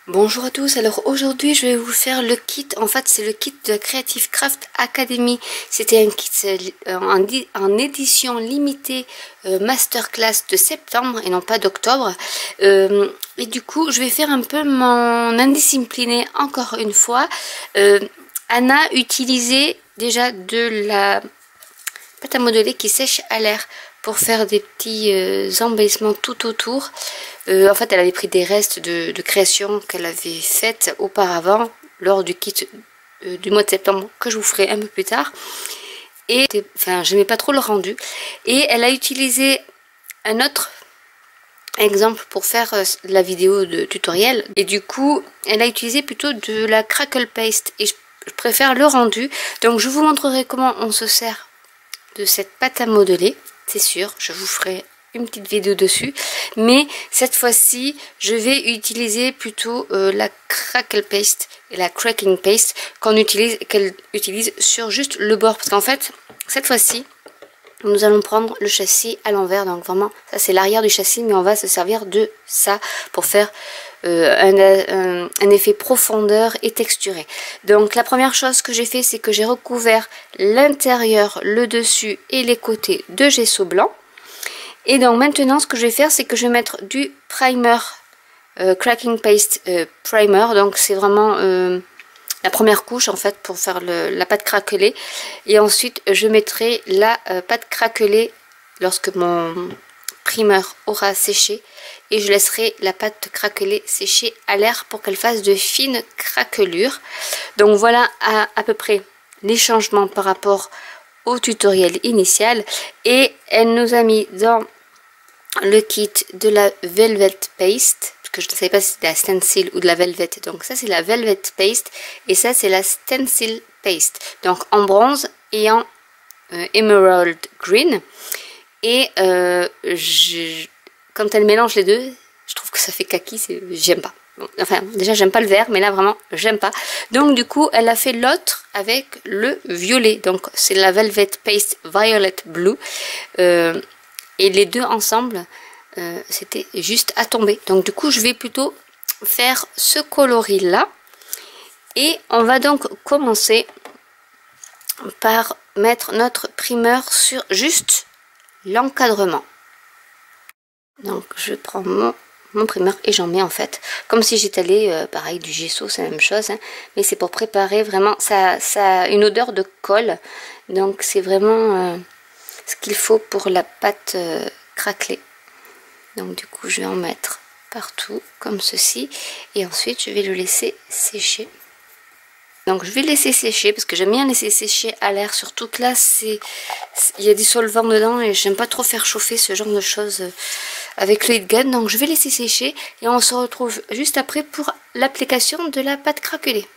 Bonjour à tous, alors aujourd'hui je vais vous faire le kit, en fait c'est le kit de Creative Craft Academy. C'était un kit en édition limitée masterclass de septembre et non pas d'octobre. Et du coup je vais faire un peu mon indiscipliné encore une fois. Anna utilisait déjà de la pâte à modeler qui sèche à l'air pour faire des petits embellissements tout autour. En fait, elle avait pris des restes de création qu'elle avait faites auparavant lors du kit du mois de septembre que je vous ferai un peu plus tard. Et enfin, j'aimais pas trop le rendu. Et elle a utilisé un autre exemple pour faire la vidéo de tutoriel. Et du coup, elle a utilisé plutôt de la crackle paste. Et je préfère le rendu. Donc, je vous montrerai comment on se sert de cette pâte à modeler, c'est sûr, je vous ferai une petite vidéo dessus, mais cette fois-ci je vais utiliser plutôt la crackle paste et la cracking paste qu'elle utilise sur juste le bord, parce qu'en fait cette fois-ci nous allons prendre le châssis à l'envers, donc vraiment ça c'est l'arrière du châssis, mais on va se servir de ça pour faire un effet profondeur et texturé. Donc la première chose que j'ai fait, c'est que j'ai recouvert l'intérieur, le dessus et les côtés de gesso blanc. Et donc maintenant ce que je vais faire, c'est que je vais mettre du primer cracking paste primer, donc c'est vraiment la première couche en fait pour faire la pâte craquelée, et ensuite je mettrai la pâte craquelée lorsque mon primer aura séché, et je laisserai la pâte craquelée sécher à l'air pour qu'elle fasse de fines craquelures. Donc voilà à peu près les changements par rapport au tutoriel initial. Et elle nous a mis dans le kit de la velvet paste, parce que je ne savais pas si c'était la stencil ou de la velvet, donc ça c'est la velvet paste et ça c'est la stencil paste, donc en bronze et en emerald green. Et quand elle mélange les deux, je trouve que ça fait kaki, j'aime pas. Enfin, déjà j'aime pas le vert, mais là vraiment j'aime pas. Donc du coup elle a fait l'autre avec le violet, donc c'est la velvet paste violet blue. Et les deux ensemble, c'était juste à tomber. Donc du coup, je vais plutôt faire ce coloris là. Et on va donc commencer par mettre notre primeur sur juste l'encadrement. Donc je prends mon primeur et j'en mets en fait, comme si j'étalais pareil du gesso, c'est la même chose. Hein, mais c'est pour préparer vraiment, ça a une odeur de colle. Donc c'est vraiment ce qu'il faut pour la pâte craquelée. Donc du coup je vais en mettre partout comme ceci, et ensuite je vais le laisser sécher. Donc je vais laisser sécher parce que j'aime bien laisser sécher à l'air, surtout que là il y a du solvant dedans et j'aime pas trop faire chauffer ce genre de choses avec le heat gun. Donc je vais laisser sécher et on se retrouve juste après pour l'application de la pâte craquelée.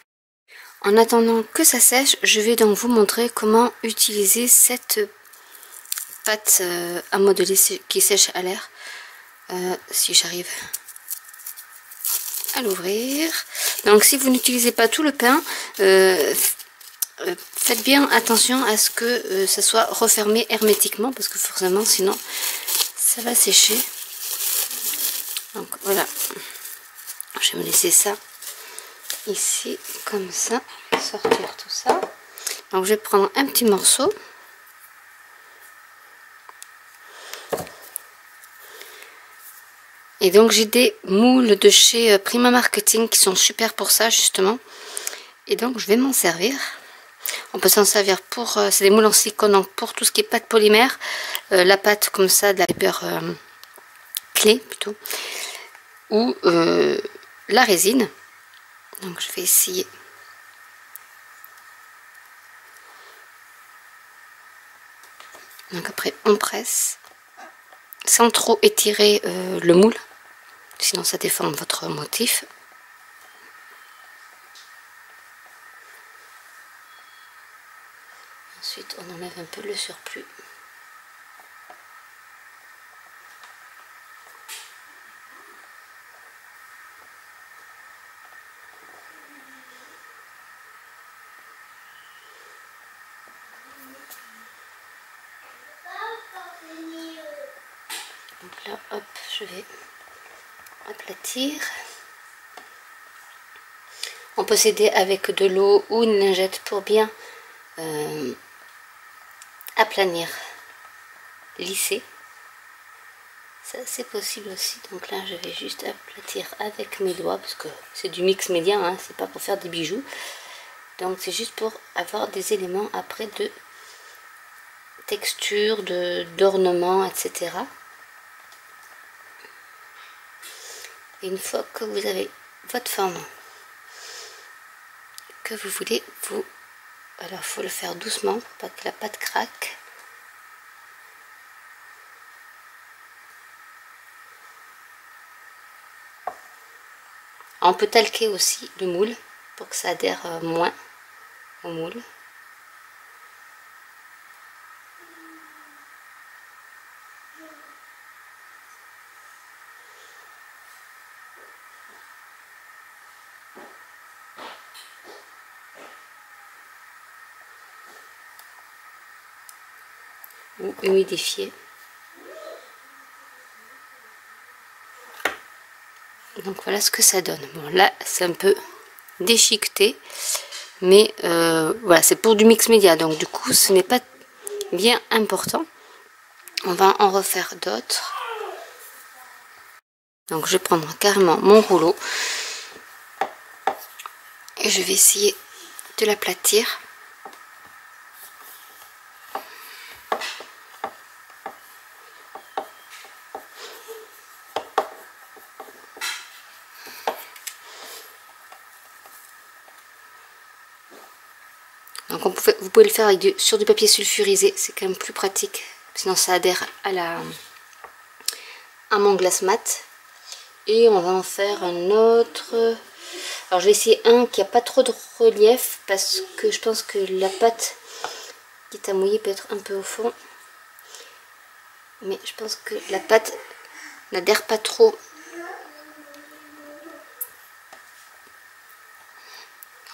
En attendant que ça sèche, je vais donc vous montrer comment utiliser cette pâte à modeler qui sèche à l'air. Si j'arrive à l'ouvrir. Donc si vous n'utilisez pas tout le pain, faites bien attention à ce que ça soit refermé hermétiquement, parce que forcément sinon ça va sécher. Donc voilà, je vais me laisser ça ici comme ça, sortir tout ça. Donc je vais prendre un petit morceau. Et donc j'ai des moules de chez Prima Marketing qui sont super pour ça justement. Et donc je vais m'en servir. On peut s'en servir pour, c'est des moules en silicone, donc pour tout ce qui est pâte polymère. La pâte comme ça, de la paper clé plutôt. Ou la résine. Donc je vais essayer. Donc après on presse. Sans trop étirer le moule. Sinon ça déforme votre motif. Ensuite on enlève un peu le surplus. Donc là hop, je vais aplatir. On peut s'aider avec de l'eau ou une lingette pour bien aplanir, lisser. Ça c'est possible aussi. Donc là je vais juste aplatir avec mes doigts parce que c'est du mix média, hein, c'est pas pour faire des bijoux. Donc c'est juste pour avoir des éléments après de texture, d'ornement, etc. Et une fois que vous avez votre forme que vous voulez, alors il faut le faire doucement pour pas que la pâte craque. On peut talquer aussi le moule pour que ça adhère moins au moule. Ou humidifier. Donc voilà ce que ça donne. Bon là c'est un peu déchiqueté, mais voilà, c'est pour du mix média, donc du coup ce n'est pas bien important. On va en refaire d'autres. Donc je vais prendre carrément mon rouleau et je vais essayer de l'aplatir. Donc vous pouvez le faire avec sur du papier sulfurisé, c'est quand même plus pratique, sinon ça adhère à mon glace mat. Et on va en faire un autre. Alors je vais essayer un qui n'a pas trop de relief parce que je pense que la pâte qui est à mouiller peut être un peu au fond. Mais je pense que la pâte n'adhère pas trop.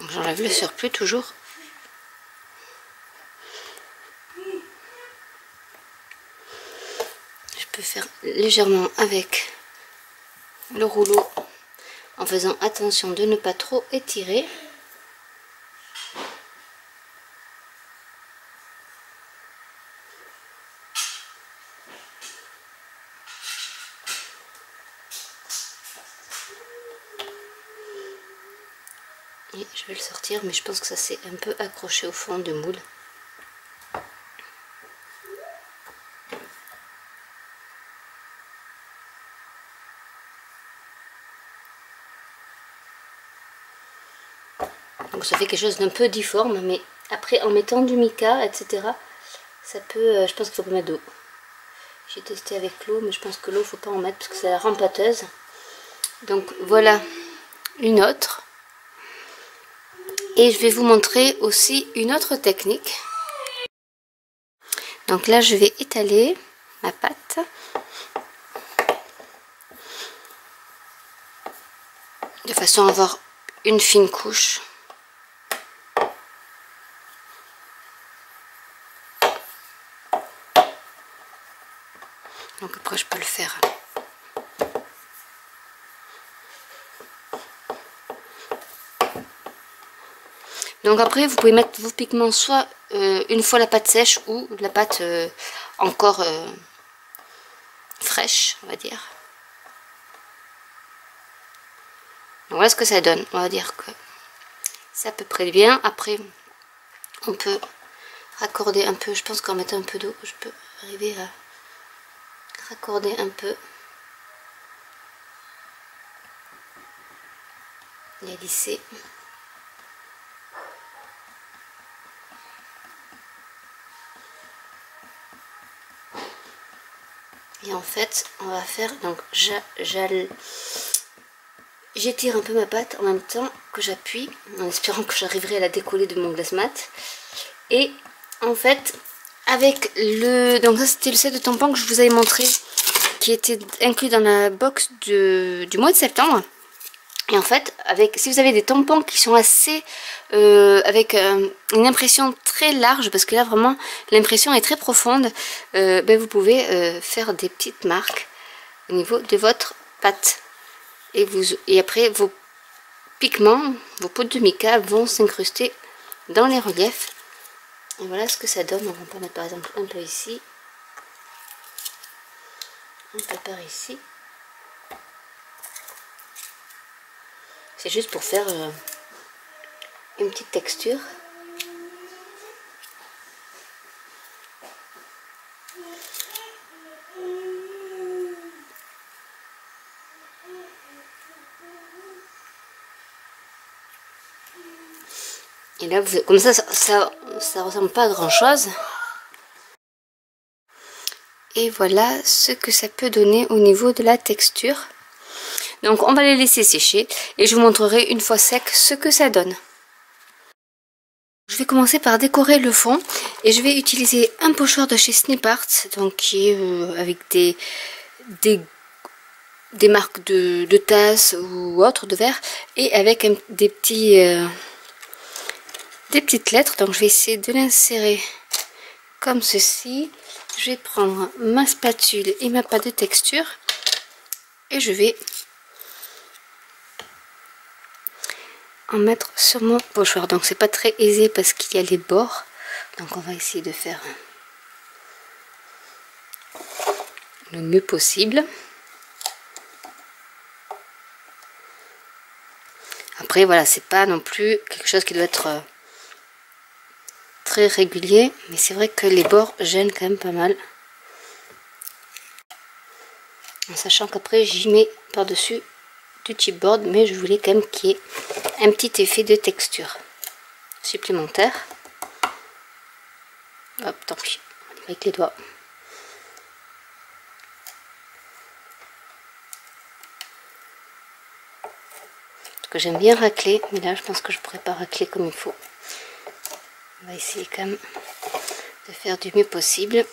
Donc j'enlève le surplus toujours. Je peux faire légèrement avec le rouleau en faisant attention de ne pas trop étirer. Et je vais le sortir, mais je pense que ça s'est un peu accroché au fond de moule. Donc ça fait quelque chose d'un peu difforme, mais après en mettant du mica, etc., ça peut, je pense qu'il faut pas mettre d'eau. J'ai testé avec l'eau, mais je pense que l'eau faut pas en mettre parce que ça la rend pâteuse. Donc voilà une autre. Et je vais vous montrer aussi une autre technique. Donc là je vais étaler ma pâte. De façon à avoir une fine couche. Donc après je peux le faire. Donc après vous pouvez mettre vos pigments soit une fois la pâte sèche ou la pâte encore fraîche, on va dire. Donc voilà ce que ça donne. On va dire que c'est à peu près bien. Après on peut raccorder un peu. Je pense qu'en mettant un peu d'eau je peux arriver à raccorder un peu et à lisser. Et en fait on va faire, donc j'étire un peu ma pâte en même temps que j'appuie en espérant que j'arriverai à la décoller de mon glace mat. Et en fait avec le, donc ça c'était le set de tampons que je vous avais montré qui était inclus dans la box du mois de septembre. Et en fait si vous avez des tampons qui sont assez avec une impression très large, parce que là vraiment l'impression est très profonde, ben vous pouvez faire des petites marques au niveau de votre pâte et après vous pigments, vos poudres de mica vont s'incruster dans les reliefs. Et voilà ce que ça donne. On va mettre par exemple un peu ici, un peu par ici. C'est juste pour faire une petite texture. Et là, comme ça ressemble pas à grand chose. Et voilà ce que ça peut donner au niveau de la texture. Donc on va les laisser sécher et je vous montrerai une fois sec ce que ça donne. Je vais commencer par décorer le fond et je vais utiliser un pochoir de chez Snip Art, donc qui est avec des marques de tasses ou autres de verre, et avec des petites lettres. Donc je vais essayer de l'insérer comme ceci. Je vais prendre ma spatule et ma pâte de texture et je vais en mettre sur mon pochoir. Donc c'est pas très aisé parce qu'il y a les bords, donc on va essayer de faire le mieux possible. Après voilà, c'est pas non plus quelque chose qui doit être très régulier, mais c'est vrai que les bords gênent quand même pas mal, en sachant qu'après j'y mets par dessus du chipboard, mais je voulais quand même qu'il y ait un petit effet de texture supplémentaire. Hop, tant pis, avec les doigts. Parce que j'aime bien racler, mais là je pense que je pourrais pas racler comme il faut. On va essayer quand même de faire du mieux possible.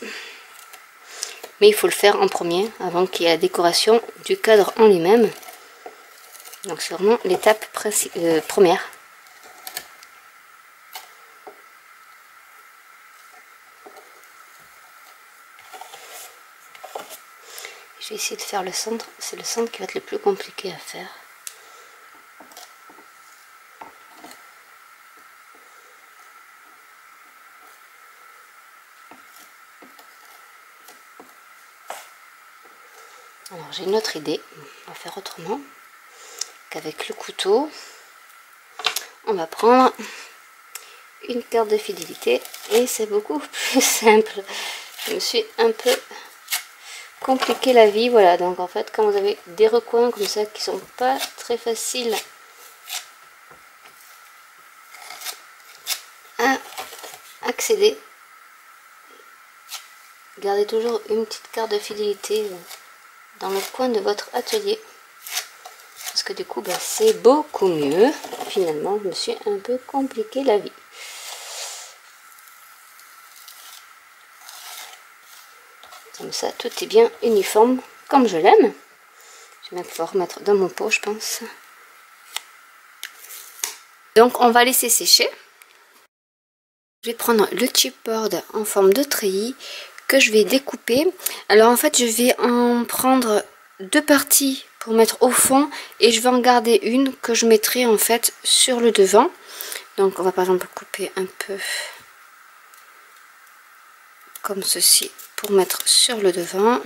Mais il faut le faire en premier, avant qu'il y ait la décoration du cadre en lui-même. Donc c'est vraiment l'étape première. Je vais essayer de faire le centre. C'est le centre qui va être le plus compliqué à faire. Alors j'ai une autre idée. On va faire autrement qu'avec le couteau. On va prendre une carte de fidélité et c'est beaucoup plus simple. Je me suis un peu compliqué la vie. Voilà, donc en fait quand vous avez des recoins comme ça qui sont pas très faciles à accéder, gardez toujours une petite carte de fidélité dans le coin de votre atelier, parce que du coup c'est beaucoup mieux. Finalement je me suis un peu compliqué la vie. Comme ça tout est bien uniforme comme je l'aime. Je vais même pouvoir remettre dans mon pot, je pense. Donc on va laisser sécher. Je vais prendre le chipboard en forme de treillis que je vais découper. Alors en fait je vais en prendre deux parties pour mettre au fond et je vais en garder une que je mettrai en fait sur le devant. Donc on va par exemple couper un peu comme ceci pour mettre sur le devant.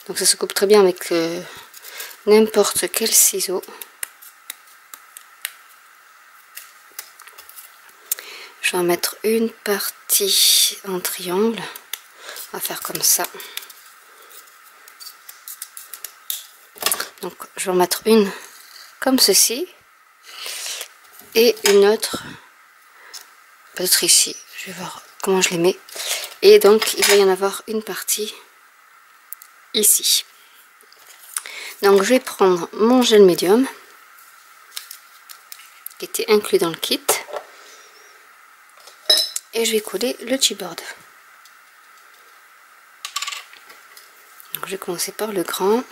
Donc ça se coupe très bien avec n'importe quel ciseau. Je vais en mettre une partie en triangle. On va faire comme ça. Donc je vais en mettre une comme ceci et une autre peut-être ici. Je vais voir comment je les mets. Et donc il va y en avoir une partie ici. Donc je vais prendre mon gel médium qui était inclus dans le kit et je vais coller le chipboard. Donc je vais commencer par le grand.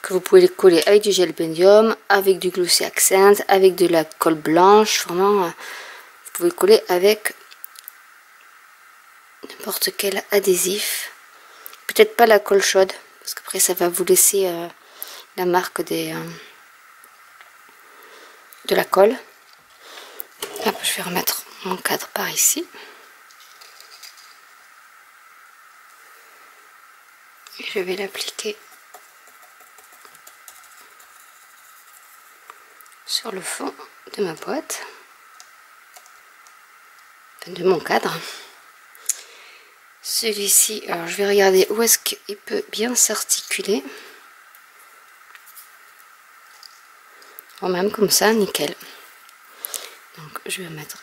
Que vous pouvez les coller avec du gel médium, avec du glossy accent, avec de la colle blanche. Vraiment, vous pouvez coller avec n'importe quel adhésif. Peut-être pas la colle chaude, parce qu'après ça va vous laisser la marque de la colle. Hop, je vais remettre mon cadre par ici. Et je vais l'appliquer sur le fond de ma boîte, de mon cadre. Celui-ci, alors je vais regarder où est-ce qu'il peut bien s'articuler. Oh, même comme ça, nickel. Donc je vais mettre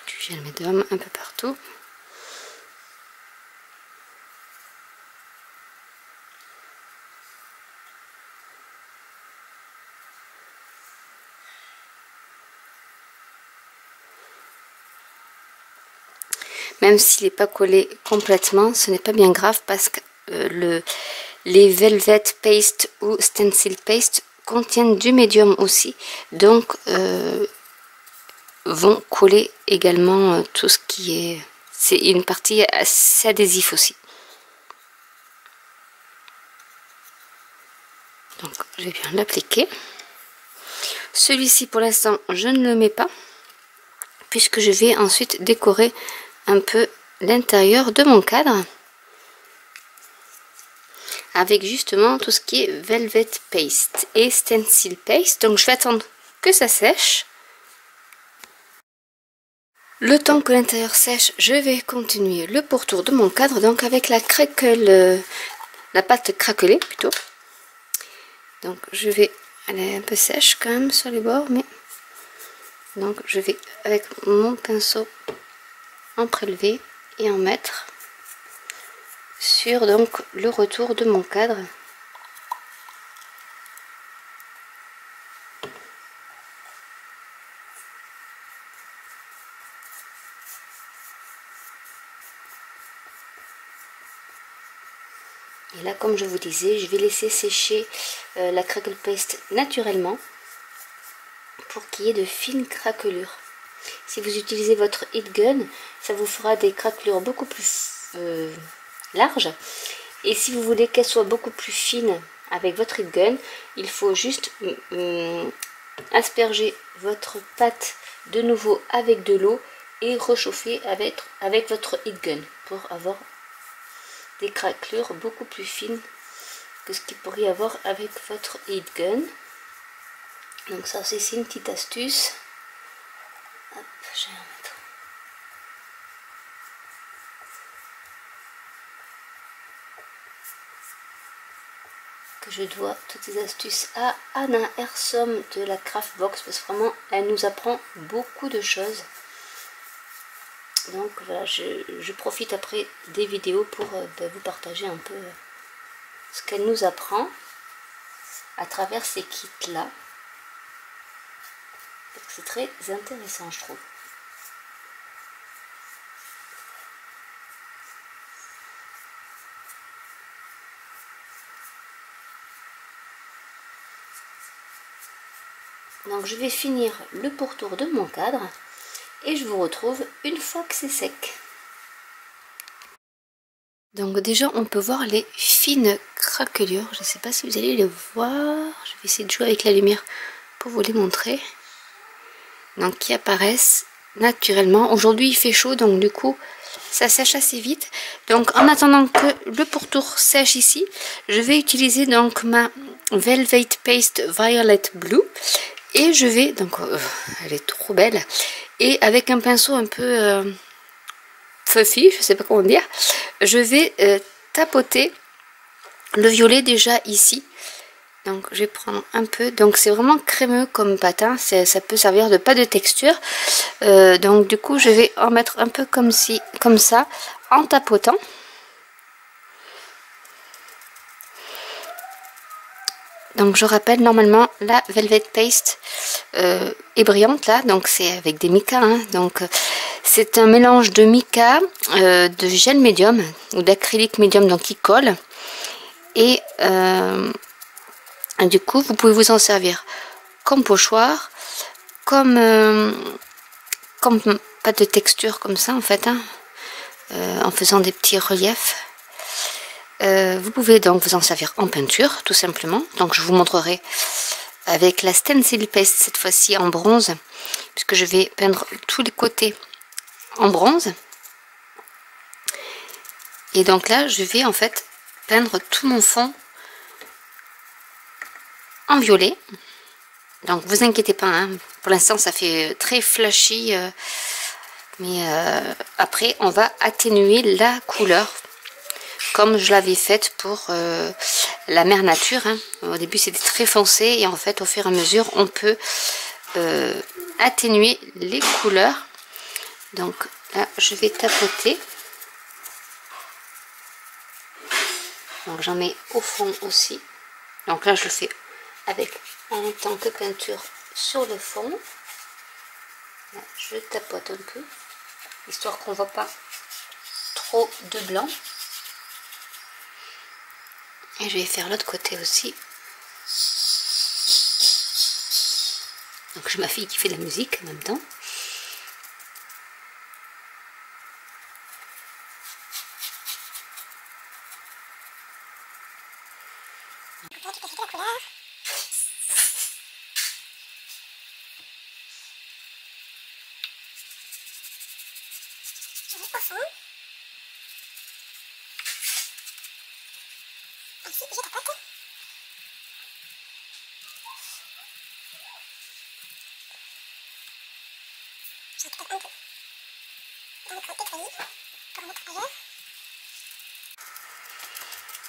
du gel médium un peu partout. Même s'il n'est pas collé complètement, ce n'est pas bien grave parce que les Velvet Paste ou Stencil Paste contiennent du médium aussi. Donc, vont coller également tout ce qui est... C'est une partie assez adhésif aussi. Donc, je vais bien l'appliquer. Celui-ci, pour l'instant, je ne le mets pas, puisque je vais ensuite décorer un peu l'intérieur de mon cadre avec justement tout ce qui est Velvet Paste et Stencil Paste. Donc je vais attendre que ça sèche. Le temps que l'intérieur sèche, je vais continuer le pourtour de mon cadre, donc avec la pâte craquelée plutôt. Donc je vais aller un peu sèche quand même sur les bords, mais donc je vais avec mon pinceau en prélever et en mettre sur donc le retour de mon cadre. Et là, comme je vous disais, je vais laisser sécher la crackle paste naturellement pour qu'il y ait de fines craquelures. Si vous utilisez votre heat gun, ça vous fera des craquelures beaucoup plus larges. Et si vous voulez qu'elles soient beaucoup plus fines avec votre heat gun, il faut juste asperger votre pâte de nouveau avec de l'eau et réchauffer avec votre heat gun pour avoir des craquelures beaucoup plus fines que ce qu'il pourrait y avoir avec votre heat gun. Donc ça, c'est une petite astuce. Hop, je vais en mettre. Que je dois toutes ces astuces à Anna Hersom de la Craftbox, parce que vraiment elle nous apprend beaucoup de choses. Donc voilà, je profite après des vidéos pour vous partager un peu ce qu'elle nous apprend à travers ces kits là. C'est très intéressant, je trouve. Donc je vais finir le pourtour de mon cadre et je vous retrouve une fois que c'est sec. Donc déjà on peut voir les fines craquelures, je ne sais pas si vous allez les voir, je vais essayer de jouer avec la lumière pour vous les montrer. Donc qui apparaissent naturellement. Aujourd'hui il fait chaud, donc du coup ça sèche assez vite. Donc en attendant que le pourtour sèche ici, je vais utiliser donc ma Velvet Paste Violet Blue. Et je vais, donc elle est trop belle, et avec un pinceau un peu fluffy, je sais pas comment dire, je vais tapoter le violet déjà ici. Donc je vais prendre un peu, donc c'est vraiment crémeux comme pâte, hein. Ça peut servir de pâte de texture. Donc du coup je vais en mettre un peu comme ça, en tapotant. Donc je rappelle, normalement la Velvet Paste est brillante là, donc c'est avec des mica, hein, donc c'est un mélange de mica, de gel médium ou d'acrylique médium, donc qui colle, Et du coup, vous pouvez vous en servir comme pochoir, comme pas de texture comme ça en fait, hein, en faisant des petits reliefs. Vous pouvez donc vous en servir en peinture, tout simplement. Donc je vous montrerai avec la stencil paste, cette fois-ci en bronze, puisque je vais peindre tous les côtés en bronze. Et donc là, je vais en fait peindre tout mon fond en violet. Donc vous inquiétez pas, hein, pour l'instant ça fait très flashy, mais après on va atténuer la couleur comme je l'avais faite pour la mer nature, hein. Au début c'était très foncé et en fait au fur et à mesure on peut atténuer les couleurs. Donc là je vais tapoter. Donc j'en mets au fond aussi. Donc là je le fais avec en même temps que peinture sur le fond. Là, je tapote un peu, histoire qu'on ne voit pas trop de blanc. Et je vais faire l'autre côté aussi. Donc j'ai ma fille qui fait de la musique en même temps.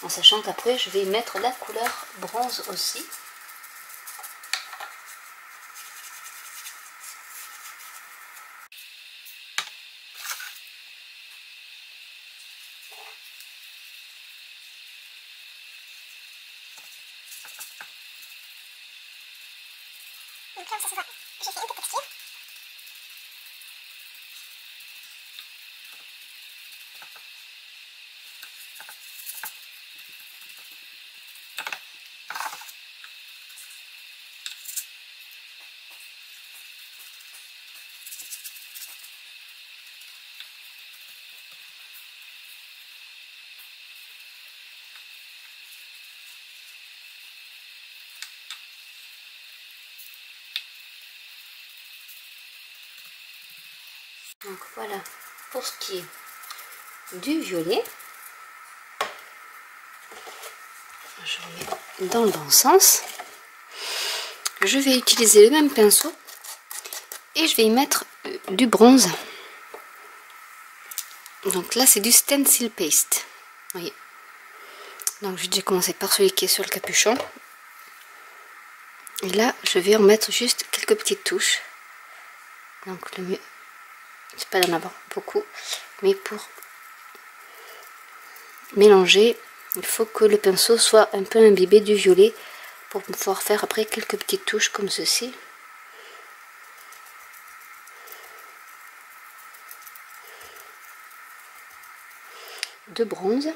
En sachant qu'après je vais mettre la couleur bronze aussi. Donc là, ça se voit. J'ai fait un peu de texture. Donc voilà pour ce qui est du violet. Je remets dans le bon sens. Je vais utiliser le même pinceau et je vais y mettre du bronze. Donc là c'est du stencil paste. Vous voyez. Donc j'ai déjà commencé par celui qui est sur le capuchon. Et là je vais en mettre juste quelques petites touches. Donc le mieux c'est pas d'en avoir beaucoup, mais pour mélanger il faut que le pinceau soit un peu imbibé du violet pour pouvoir faire après quelques petites touches comme ceci. De bronze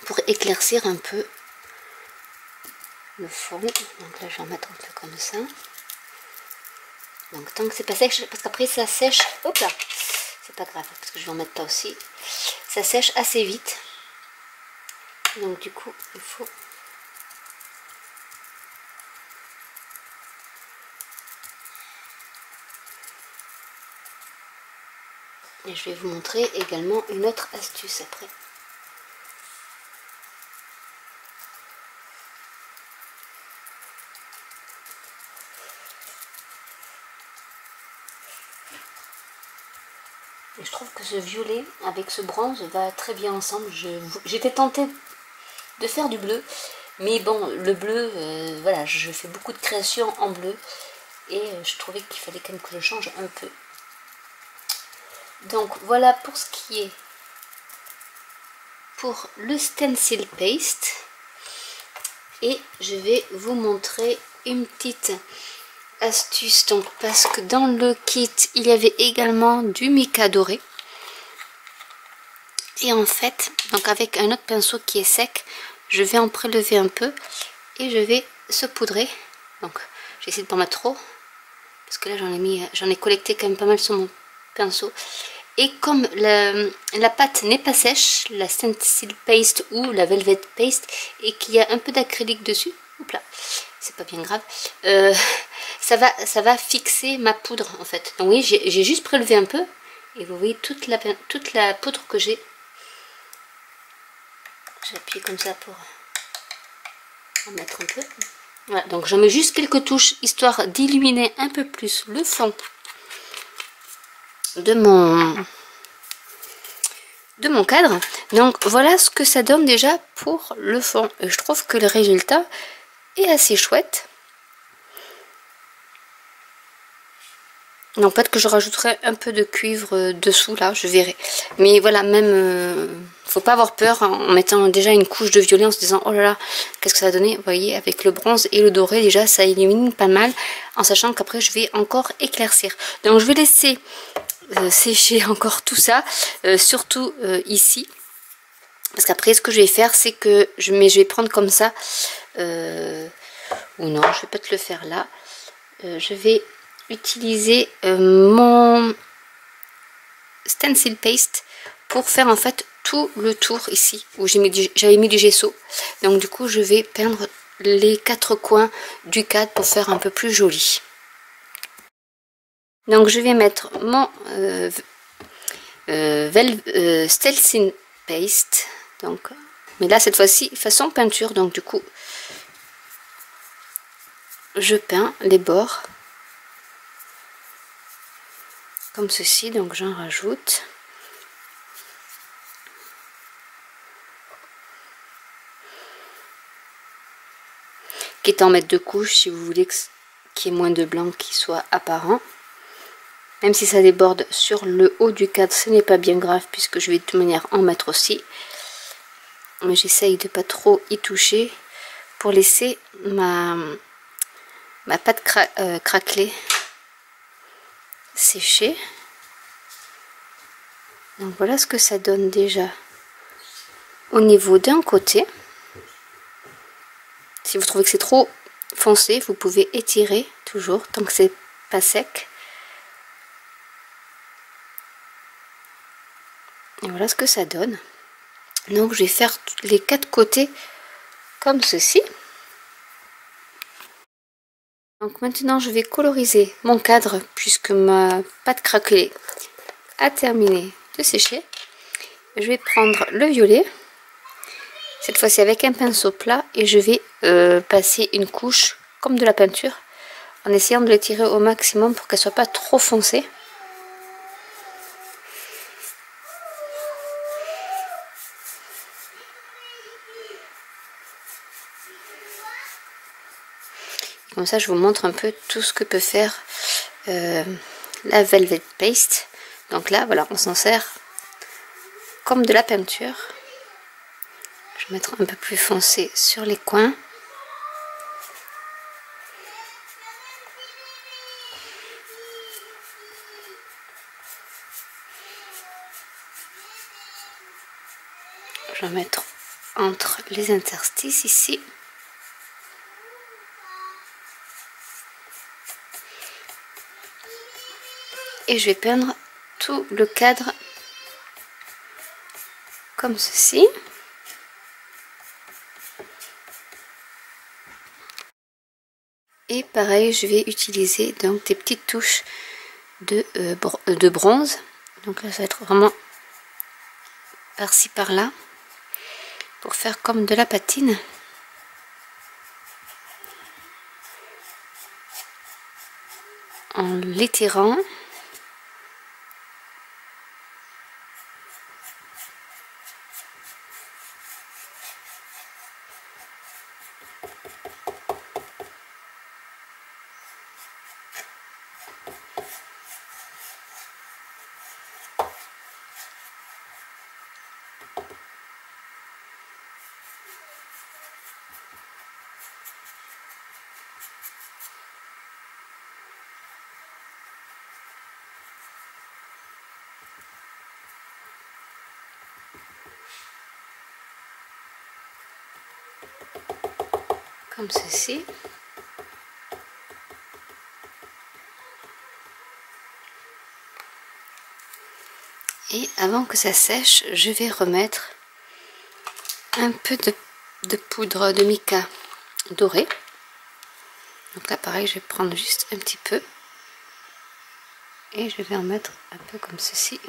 pour éclaircir un peu le fond. Donc là je vais en mettre un peu comme ça. Donc tant que c'est pas sèche, parce qu'après ça sèche, hop là, c'est pas grave parce que je vais en mettre là aussi, ça sèche assez vite. Donc du coup il faut et je vais vous montrer également une autre astuce après. Et je trouve que ce violet avec ce bronze va très bien ensemble. J'étais tentée de faire du bleu, mais bon, le bleu, voilà, je fais beaucoup de créations en bleu et je trouvais qu'il fallait quand même que je change un peu. Donc voilà pour ce qui est pour le stencil paste. Et je vais vous montrer une petite astuce, donc parce que dans le kit il y avait également du mica doré. Et en fait, donc avec un autre pinceau qui est sec, je vais en prélever un peu et je vais saupoudrer. Donc j'essaie de pas mettre trop parce que là j'en ai collecté quand même pas mal sur mon pinceau. Et comme la pâte n'est pas sèche, la stencil paste ou la velvet paste, et qu'il y a un peu d'acrylique dessus, oups là, c'est pas bien grave, ça va fixer ma poudre en fait. Donc oui, j'ai juste prélevé un peu et vous voyez toute la poudre que j'ai. J'appuie comme ça pour en mettre un peu. Voilà, donc j'en mets juste quelques touches histoire d'illuminer un peu plus le fond de mon cadre. Donc voilà ce que ça donne déjà pour le fond. Et je trouve que le résultat est assez chouette. Donc peut-être que je rajouterai un peu de cuivre dessous là, je verrai. Mais voilà, même faut pas avoir peur en mettant déjà une couche de violet en se disant oh là là, qu'est-ce que ça va donner. Vous voyez, avec le bronze et le doré déjà ça illumine pas mal, en sachant qu'après je vais encore éclaircir. Donc je vais laisser sécher encore tout ça, surtout ici. Parce qu'après ce que je vais faire c'est que je vais prendre comme ça, ou non, je vais peut-être le faire là. Je vais utiliser mon stencil paste pour faire en fait tout le tour ici où j'avais mis du gesso. Donc du coup je vais peindre les 4 coins du cadre pour faire un peu plus joli. Donc je vais mettre mon stencil paste, donc, mais là cette fois-ci façon peinture. Donc du coup je peins les bords comme ceci, donc j'en rajoute. Quitte à en mettre 2 couches si vous voulez qu'il y ait moins de blanc qui soit apparent. Même si ça déborde sur le haut du cadre, ce n'est pas bien grave puisque je vais de toute manière en mettre aussi. Mais j'essaye de pas trop y toucher pour laisser ma pâte craquelée sécher. Donc voilà ce que ça donne déjà au niveau d'un côté. Si vous trouvez que c'est trop foncé, vous pouvez étirer toujours tant que c'est pas sec. Et voilà ce que ça donne. Donc je vais faire les 4 côtés comme ceci. Donc maintenant je vais coloriser mon cadre puisque ma pâte craquelée a terminé de sécher. Je vais prendre le violet, cette fois-ci avec un pinceau plat, et je vais passer une couche comme de la peinture en essayant de l'étirer au maximum pour qu'elle soit pas trop foncée. Comme ça je vous montre un peu tout ce que peut faire la velvet paste. Donc là voilà, on s'en sert comme de la peinture. Je vais mettre un peu plus foncé sur les coins. Je vais mettre entre les interstices ici. Et je vais peindre tout le cadre comme ceci. Et pareil, je vais utiliser donc des petites touches de bronze. Donc là, ça va être vraiment par-ci par-là pour faire comme de la patine. En l'étirant. comme ceci. Et avant que ça sèche, je vais remettre un peu de poudre de mica dorée. Donc là pareil, je vais prendre juste un petit peu et je vais en mettre un peu comme ceci.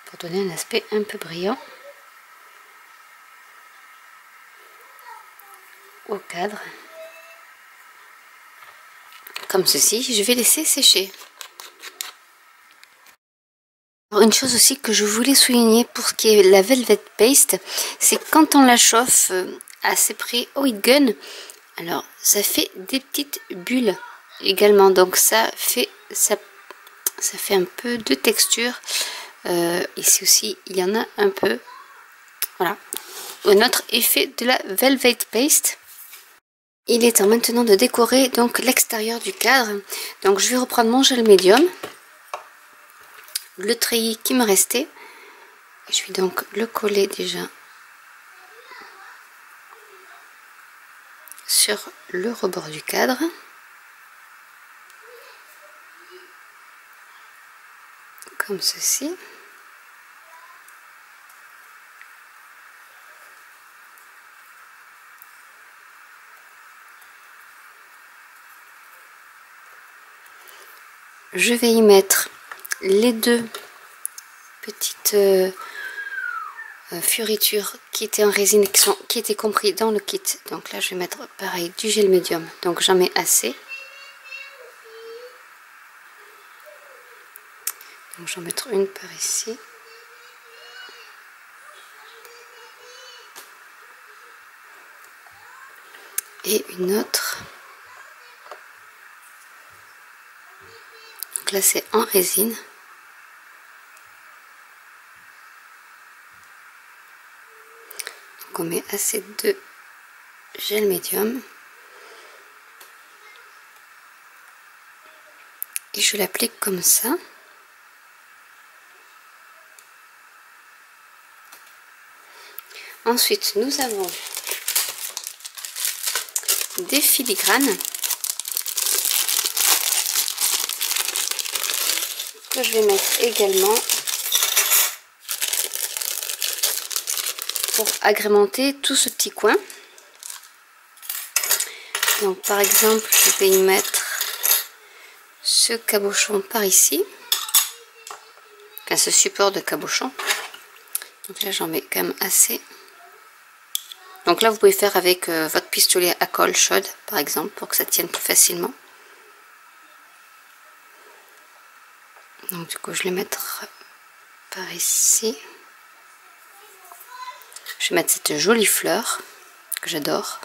Pour donner un aspect un peu brillant au cadre. Comme ceci, je vais laisser sécher. Alors, une chose aussi que je voulais souligner pour ce qui est la Velvet Paste, c'est quand on la chauffe à ces prix au heat gun, alors ça fait des petites bulles également, donc ça fait un peu de texture. Ici aussi il y en a un peu. Voilà, un autre effet de la Velvet Paste. Il est temps maintenant de décorer donc l'extérieur du cadre. Donc je vais reprendre mon gel médium, le treillis qui me restait. Je vais donc le coller déjà sur le rebord du cadre. Comme ceci. Je vais y mettre les deux petites fioritures qui étaient en résine, qui étaient compris dans le kit. Donc là je vais mettre pareil du gel médium, donc j'en mets assez. Donc j'en mettrai une par ici. Et une autre. Donc là c'est en résine. Donc on met assez de gel médium. Et je l'applique comme ça. Ensuite, nous avons des filigranes que je vais mettre également pour agrémenter tout ce petit coin. Donc par exemple, je vais y mettre ce cabochon par ici, enfin ce support de cabochon. Donc là j'en mets quand même assez. Donc là vous pouvez faire avec votre pistolet à colle chaude par exemple pour que ça tienne plus facilement. Donc du coup je vais mettre par ici. Je vais mettre cette jolie fleur que j'adore.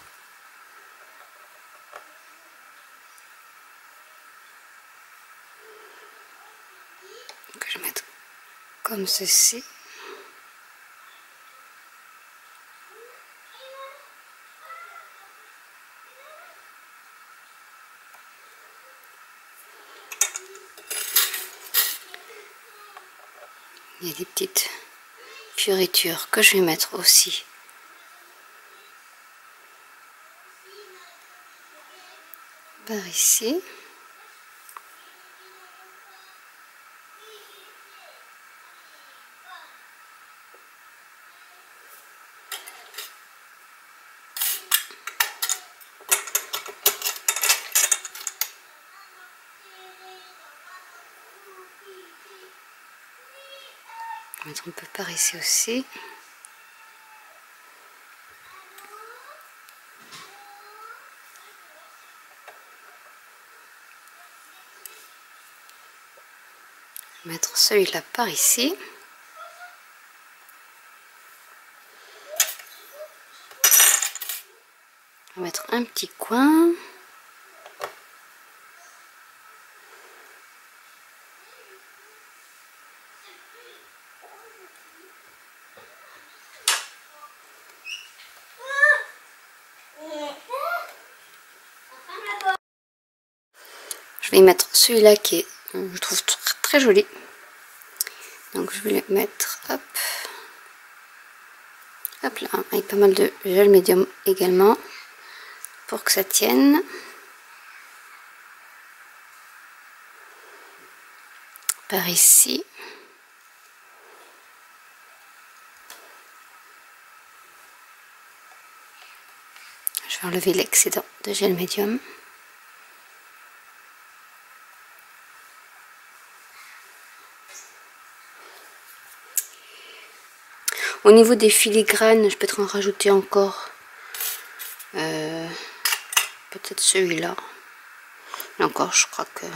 Que je vais mettre comme ceci. Il y a des petites fioritures que je vais mettre aussi par ici. On va mettre un peu par ici aussi. Mettre celui-là par ici. On va mettre un petit coin. Je vais y mettre celui-là qui est, je trouve très joli. Donc je vais le mettre, hop là, avec pas mal de gel médium également, pour que ça tienne. Par ici. Je vais enlever l'excédent de gel médium. Au niveau des filigranes, je peux en rajouter encore. Peut-être celui-là. Encore, je crois que...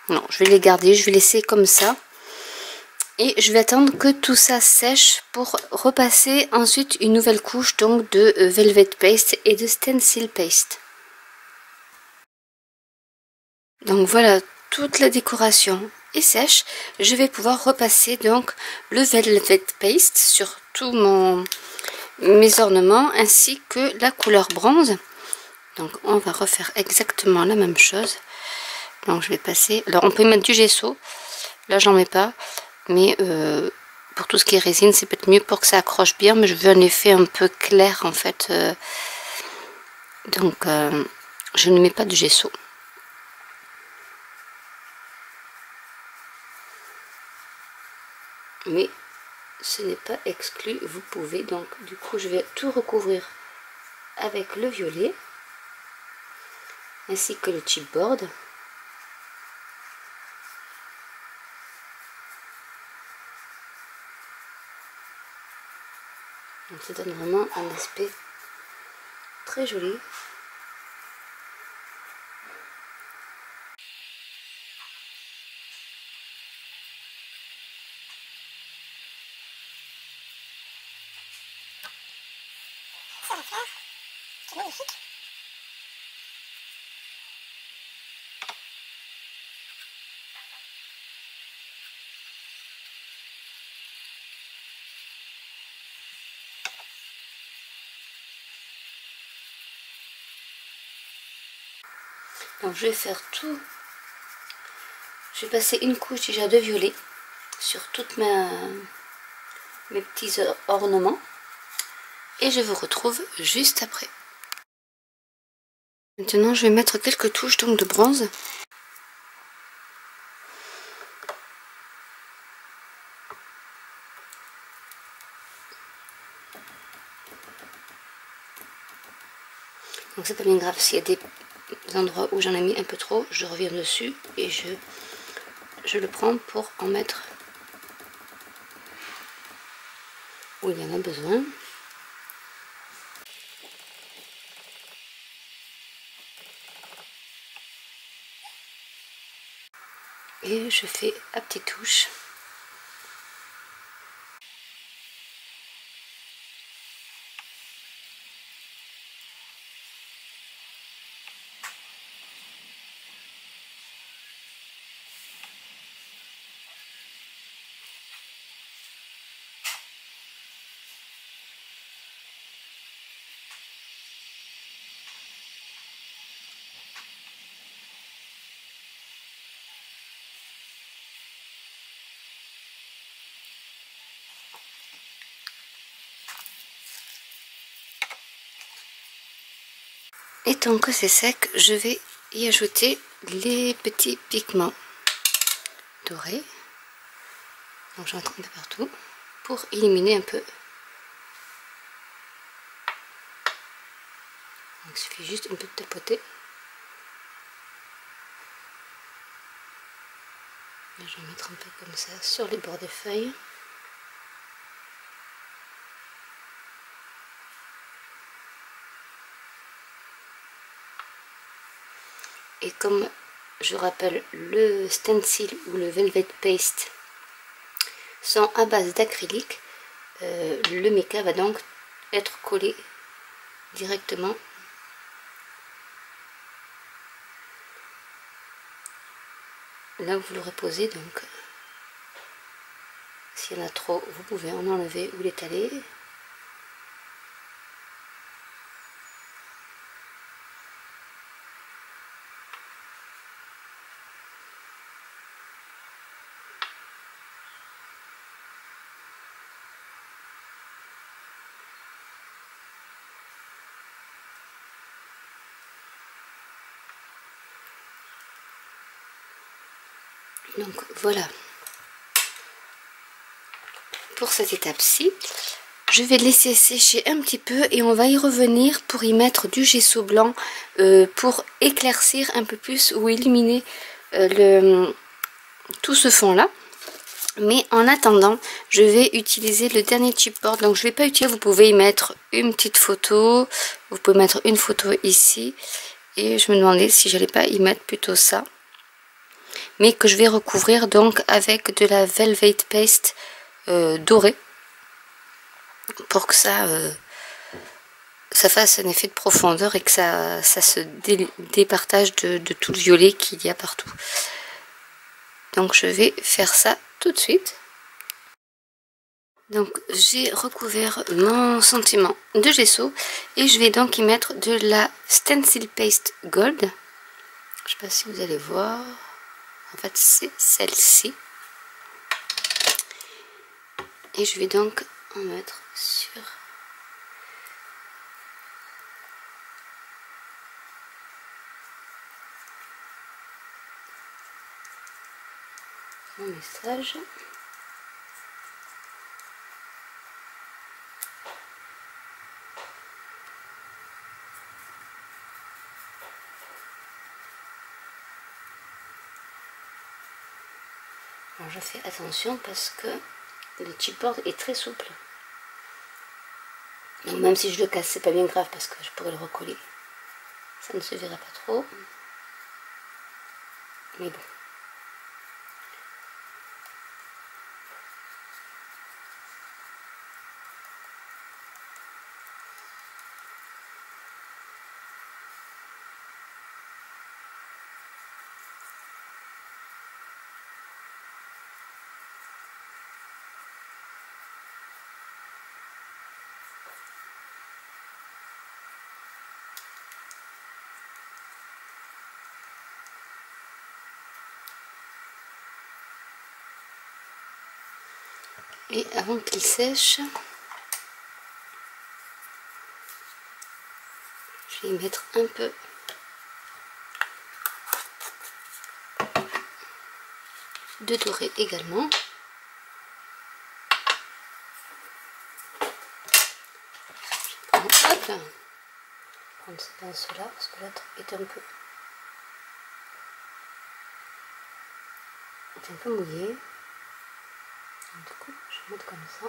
Non, je vais les garder, je vais laisser comme ça. Et je vais attendre que tout ça sèche pour repasser ensuite une nouvelle couche donc de Velvet Paste et de Stencil Paste. Donc voilà, toute la décoration est sèche. Je vais pouvoir repasser donc le Velvet Paste sur tous mes ornements ainsi que la couleur bronze. Donc on va refaire exactement la même chose. Donc je vais passer, alors on peut mettre du gesso, là j'en mets pas, mais pour tout ce qui est résine c'est peut-être mieux pour que ça accroche bien, mais je veux un effet un peu clair en fait, donc je ne mets pas de gesso. Mais ce n'est pas exclu, vous pouvez, donc du coup je vais tout recouvrir avec le violet ainsi que le chipboard. Donc ça donne vraiment un aspect très joli. Ça va faire. C'est magnifique. Donc je vais faire tout. Je vais passer une couche déjà de violet sur toutes mes petits ornements. Et je vous retrouve juste après. Maintenant je vais mettre quelques touches donc de bronze. Donc c'est pas bien grave s'il y a des endroits où j'en ai mis un peu trop, je reviens dessus et je le prends pour en mettre où il y en a besoin. Et je fais à petites touches. Et tant que c'est sec, je vais y ajouter les petits pigments dorés. Donc j'en trempe partout pour éliminer un peu. Donc il suffit juste un peu de tapoter. Là, je vais mettre un peu comme ça sur les bords des feuilles. Et comme je rappelle, le stencil ou le velvet paste sont à base d'acrylique, le mica va donc être collé directement. Là où vous l'aurez posé, donc s'il y en a trop, vous pouvez en enlever ou l'étaler. Donc voilà pour cette étape-ci. Je vais laisser sécher un petit peu et on va y revenir pour y mettre du gesso blanc pour éclaircir un peu plus ou éliminer tout ce fond là. Mais en attendant, je vais utiliser le dernier chipboard. Donc je vais pas utiliser, vous pouvez y mettre une petite photo, vous pouvez mettre une photo ici. Et je me demandais si j'allais pas y mettre plutôt ça, mais que je vais recouvrir donc avec de la Velvet Paste dorée pour que ça fasse un effet de profondeur et que ça se départage de tout le violet qu'il y a partout. Donc je vais faire ça tout de suite. Donc j'ai recouvert mon sentiment de gesso et je vais donc y mettre de la Stencil Paste Gold. Je sais pas si vous allez voir. En fait c'est celle-ci. Et je vais donc en mettre sur mon message. Alors je fais attention parce que le chipboard est très souple. Donc même si je le casse, c'est pas bien grave parce que je pourrais le recoller. Ça ne se verra pas trop. Mais bon. Et avant qu'il sèche, je vais y mettre un peu de doré également. Je vais prendre ce pinceau là parce que l'autre est un peu mouillé. Donc, du coup, je vais mettre comme ça.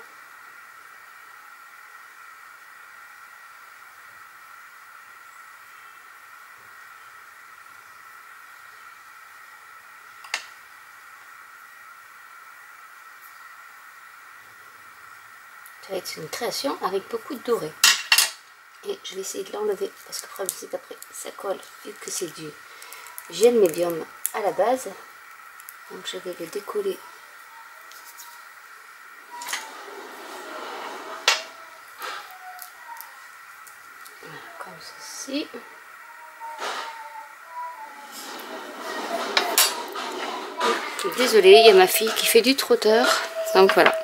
Ça va être une création avec beaucoup de doré. Et je vais essayer de l'enlever parce que le problème c'est qu'après ça colle vu que c'est du gel médium à la base. Donc je vais le décoller. Voilà, comme ceci. Désolée, il y a ma fille qui fait du trotteur. Donc voilà.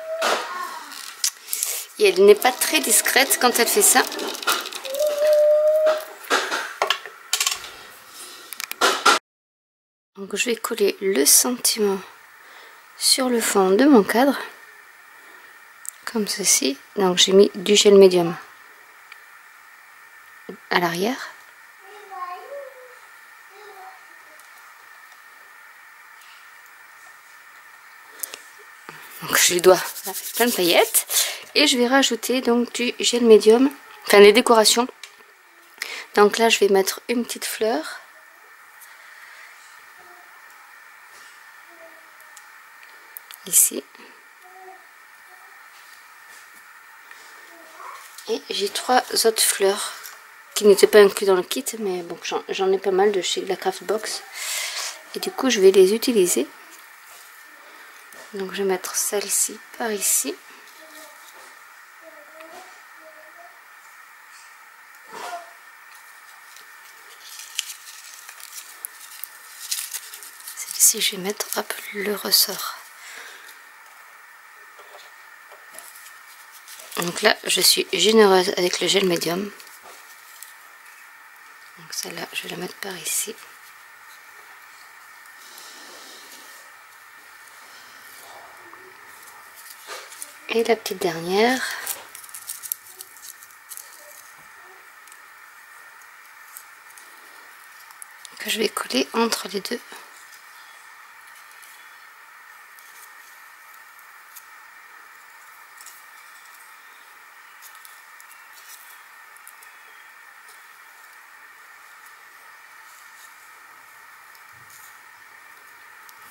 Et elle n'est pas très discrète quand elle fait ça. Donc je vais coller le sentiment sur le fond de mon cadre. Comme ceci. Donc j'ai mis du gel médium à l'arrière. Donc je lui dois plein de paillettes. Et je vais rajouter donc du gel médium, enfin des décorations. Donc là je vais mettre une petite fleur. Ici. Et j'ai 3 autres fleurs qui n'étaient pas inclus dans le kit, mais bon, j'en ai pas mal de chez la Craftbox. Et du coup, je vais les utiliser. Donc, je vais mettre celle-ci par ici. Celle-ci, je vais mettre, hop, le ressort. Donc là, je suis généreuse avec le gel médium. Donc celle-là, je vais la mettre par ici. Et la petite dernière. Que je vais coller entre les deux.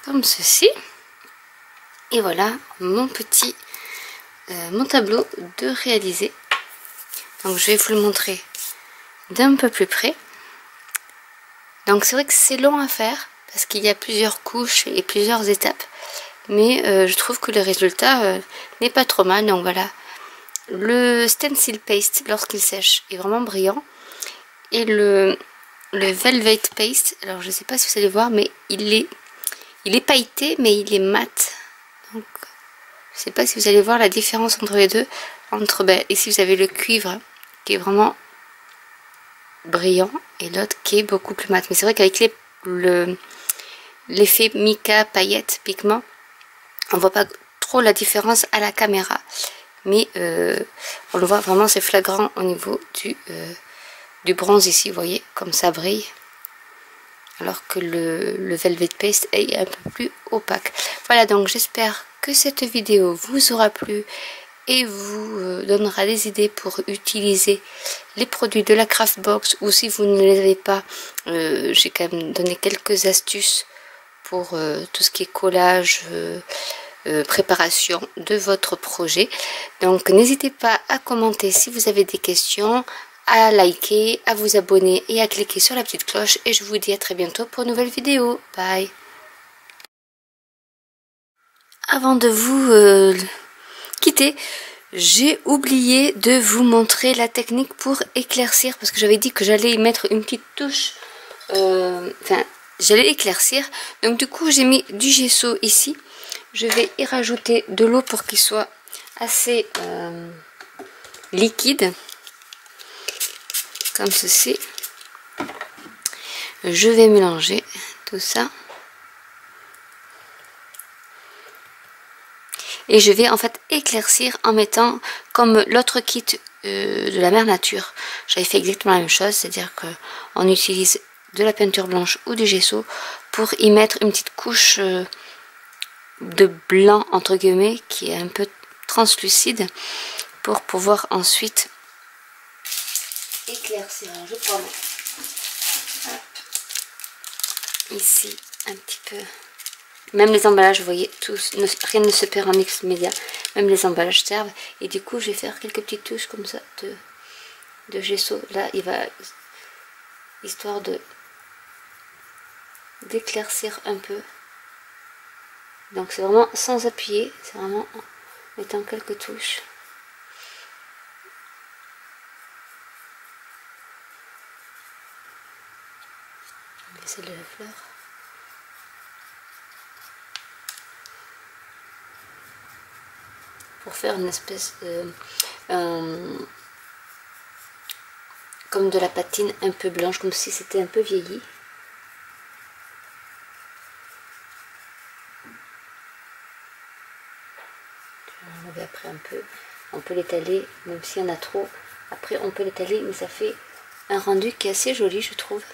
Comme ceci. Et voilà mon petit mon tableau de réalisé. Donc je vais vous le montrer d'un peu plus près. Donc c'est vrai que c'est long à faire parce qu'il y a plusieurs couches et plusieurs étapes, mais je trouve que le résultat n'est pas trop mal. Donc voilà, le stencil paste lorsqu'il sèche est vraiment brillant, et le velvet paste, alors je sais pas si vous allez voir, mais il est pailleté mais il est mat. Donc je sais pas si vous allez voir la différence entre les deux. Entre ici vous avez le cuivre qui est vraiment brillant et l'autre qui est beaucoup plus mat. Mais c'est vrai qu'avec l'effet mica, paillettes, pigment, on voit pas trop la différence à la caméra, mais on le voit vraiment, c'est flagrant au niveau du bronze ici, vous voyez comme ça brille, alors que le velvet paste est un peu plus opaque. Voilà, donc j'espère que cette vidéo vous aura plu et vous donnera des idées pour utiliser les produits de la Craftbox, ou si vous ne les avez pas, j'ai quand même donné quelques astuces pour tout ce qui est collage, préparation de votre projet. Donc n'hésitez pas à commenter si vous avez des questions, à liker, à vous abonner et à cliquer sur la petite cloche, et je vous dis à très bientôt pour une nouvelle vidéo. Bye. Avant de vous quitter, j'ai oublié de vous montrer la technique pour éclaircir, parce que j'avais dit que j'allais y mettre une petite touche, enfin j'allais éclaircir. Donc du coup j'ai mis du gesso ici, je vais y rajouter de l'eau pour qu'il soit assez liquide, comme ceci. Je vais mélanger tout ça. Et je vais en fait éclaircir en mettant, comme l'autre kit de la Mère Nature, j'avais fait exactement la même chose, c'est-à-dire qu'on utilise de la peinture blanche ou du gesso pour y mettre une petite couche de blanc entre guillemets qui est un peu translucide, pour pouvoir ensuite éclaircir. Je prends ici un petit peu. Même les emballages, vous voyez, rien ne se perd en mix média. Même les emballages servent. Et du coup, je vais faire quelques petites touches comme ça de gesso. Là, il va, histoire d'éclaircir un peu. Donc c'est vraiment sans appuyer, c'est vraiment en mettant quelques touches. Celle de la fleur. Pour faire une espèce de comme de la patine un peu blanche, comme si c'était un peu vieilli. Je vais enlever après un peu. On peut l'étaler, même s'il y en a trop. Après on peut l'étaler, mais ça fait un rendu qui est assez joli, je trouve.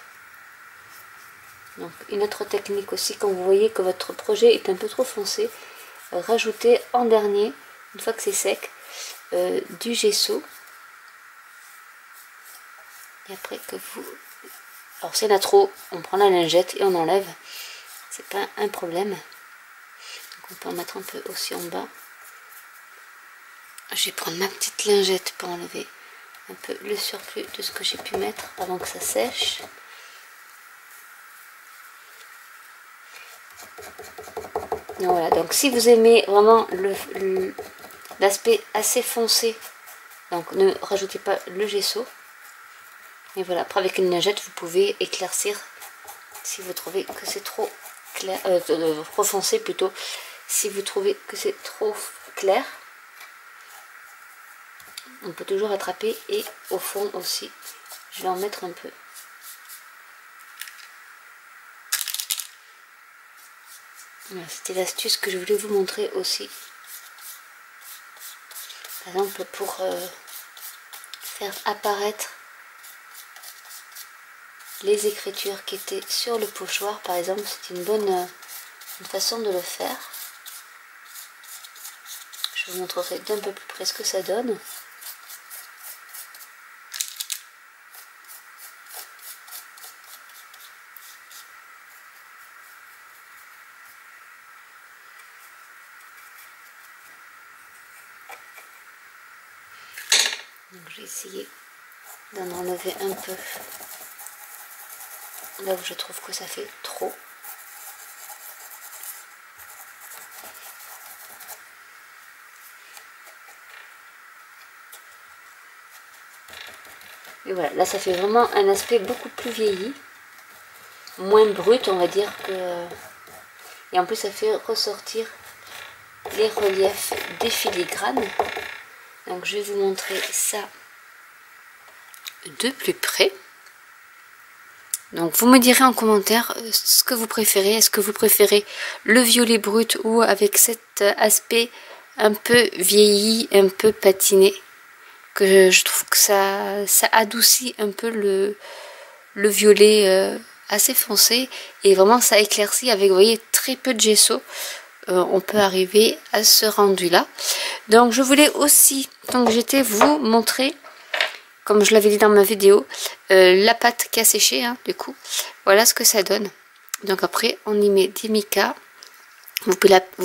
Donc une autre technique aussi, quand vous voyez que votre projet est un peu trop foncé, rajoutez en dernier, une fois que c'est sec, du gesso. Et après que vous... Alors s'il y en a trop, on prend la lingette et on enlève. C'est pas un problème. Donc on peut en mettre un peu aussi en bas. Je vais prendre ma petite lingette pour enlever un peu le surplus de ce que j'ai pu mettre avant que ça sèche. Donc voilà, donc si vous aimez vraiment l'aspect assez foncé, donc ne rajoutez pas le gesso. Et voilà, après avec une lingette, vous pouvez éclaircir si vous trouvez que c'est trop clair, trop foncé plutôt. Si vous trouvez que c'est trop clair, on peut toujours attraper, et au fond aussi, je vais en mettre un peu. Voilà, c'était l'astuce que je voulais vous montrer aussi. Par exemple, pour faire apparaître les écritures qui étaient sur le pochoir, par exemple, c'est une bonne façon de le faire. Je vous montrerai d'un peu plus près ce que ça donne. Donc je vais essayer d'en enlever un peu là où je trouve que ça fait trop. Et voilà, là ça fait vraiment un aspect beaucoup plus vieilli, moins brut on va dire que... Et en plus ça fait ressortir les reliefs des filigranes. Donc je vais vous montrer ça de plus près. Donc vous me direz en commentaire ce que vous préférez. Est-ce que vous préférez le violet brut ou avec cet aspect un peu vieilli, un peu patiné, que je trouve que ça adoucit un peu le violet assez foncé, et vraiment ça éclaircit avec, vous voyez, très peu de gesso. On peut arriver à ce rendu là. Donc je voulais aussi, tant que j'étais, vous montrer, comme je l'avais dit dans ma vidéo, la pâte qui a séché, hein, du coup. Voilà ce que ça donne. Donc après on y met des micas. Vous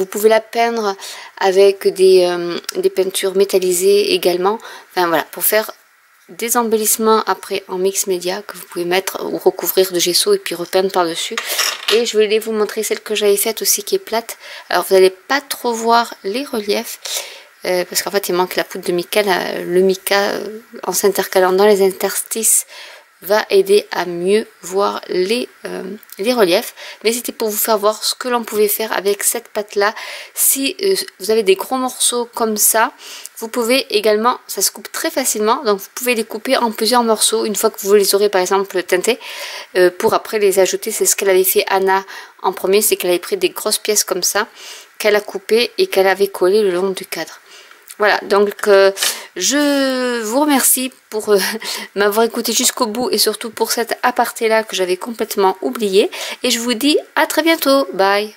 pouvez la peindre avec des peintures métallisées également. Enfin voilà, pour faire des embellissements après en mix média que vous pouvez mettre ou recouvrir de gesso et puis repeindre par dessus. Et je voulais vous montrer celle que j'avais faite aussi qui est plate. Alors vous n'allez pas trop voir les reliefs parce qu'en fait il manque la poudre de mica. Le mica en s'intercalant dans les interstices va aider à mieux voir les reliefs. Mais c'était pour vous faire voir ce que l'on pouvait faire avec cette pâte là. Si vous avez des gros morceaux comme ça, vous pouvez également, ça se coupe très facilement, donc vous pouvez les couper en plusieurs morceaux une fois que vous les aurez par exemple teintés, pour après les ajouter. C'est ce qu'elle avait fait Anna en premier, c'est qu'elle avait pris des grosses pièces comme ça, qu'elle a coupées et qu'elle avait collé le long du cadre. Voilà, donc je vous remercie pour m'avoir écouté jusqu'au bout et surtout pour cet aparté là que j'avais complètement oublié. Et je vous dis à très bientôt. Bye!